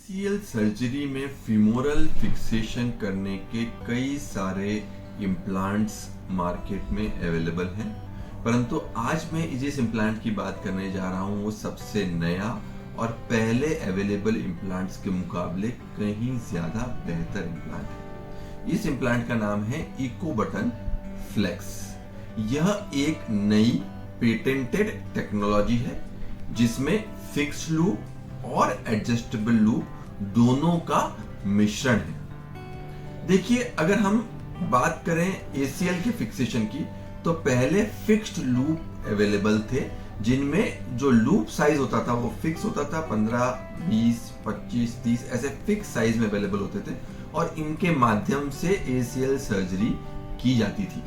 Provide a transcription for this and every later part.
ACL surgery में femoral fixation करने के कई सारे इम्प्लांट्स मार्केट में अवेलेबल हैं, परंतु आज मैं जिस इम्प्लांट की बात करने जा रहा हूं वो सबसे नया और पहले अवेलेबल इम्प्लांट्स के मुकाबले कहीं ज्यादा बेहतर इम्प्लांट है। इस इम्प्लांट का नाम है इकोबटन फ्लेक्स। यह एक नई पेटेंटेड टेक्नोलॉजी है जिसमें फिक्स्ड लूप और एडजस्टेबल लूप दोनों का मिश्रण है। देखिए, अगर हम बात करें ACL के फिक्सेशन की तो पहले फिक्स्ड लूप अवेलेबल थे जिनमें जो लूप साइज होता था वो फिक्स होता था। 15, 20, 25, 30 ऐसे फिक्स साइज में अवेलेबल होते थे और इनके माध्यम से ACL सर्जरी की जाती थी।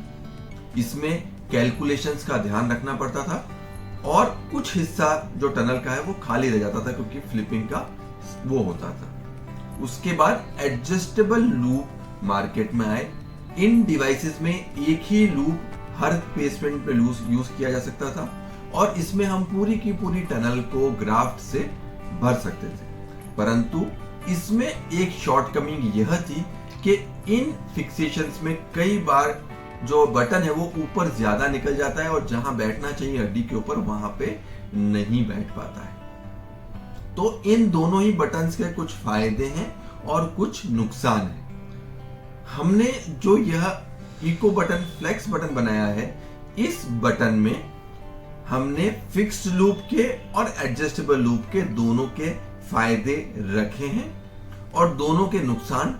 इसमें कैलकुलेशंस का ध्यान रखना पड़ता था और कुछ हिस्सा जो टनल का है वो खाली रह जाता था क्योंकि फ्लिपिंग का वो होता था। उसके बाद एडजस्टेबल लूप मार्केट में आए। इन डिवाइसेस में एक ही लूप हर पेशेंट पे यूज किया जा सकता था और इसमें हम पूरी की पूरी टनल को ग्राफ्ट से भर सकते थे। परंतु इसमें एक शॉर्टकमिंग यह थी कि इन फिक्सेशंस में कई बार जो बटन है वो ऊपर ज्यादा निकल जाता है और जहां बैठना चाहिए हड्डी के ऊपर वहां पे नहीं बैठ पाता है। तो इन दोनों ही बटन्स के कुछ फायदे हैं और कुछ नुकसान हैं। हमने जो यह इको बटन फ्लेक्स बटन बनाया है, इस बटन में हमने फिक्स्ड लूप के और एडजस्टेबल लूप के दोनों के फायदे रखे हैं और दोनों के नुकसान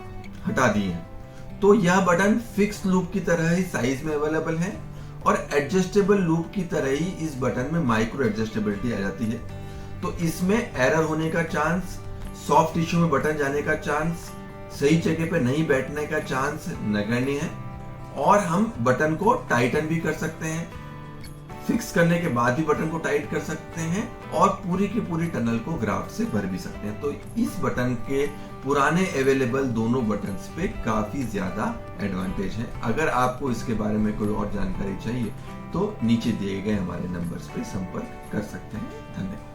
हटा दिए हैं। तो यह बटन फिक्स लूप की तरह ही साइज में अवेलेबल है और एडजस्टेबल लूप की तरह ही इस बटन में माइक्रो एडजस्टेबिलिटी आ जाती है। तो इसमें एरर होने का चांस, सॉफ्ट टिश्यू में बटन जाने का चांस, सही जगह पे नहीं बैठने का चांस नगण्य है और हम बटन को टाइटन भी कर सकते हैं। फिक्स करने के बाद भी बटन को टाइट कर सकते हैं और पूरी की पूरी टनल को ग्राफ्ट से भर भी सकते हैं। तो इस बटन के पुराने अवेलेबल दोनों बटन्स पे काफी ज्यादा एडवांटेज है। अगर आपको इसके बारे में कोई और जानकारी चाहिए तो नीचे दिए गए हमारे नंबर्स पे संपर्क कर सकते हैं। धन्यवाद।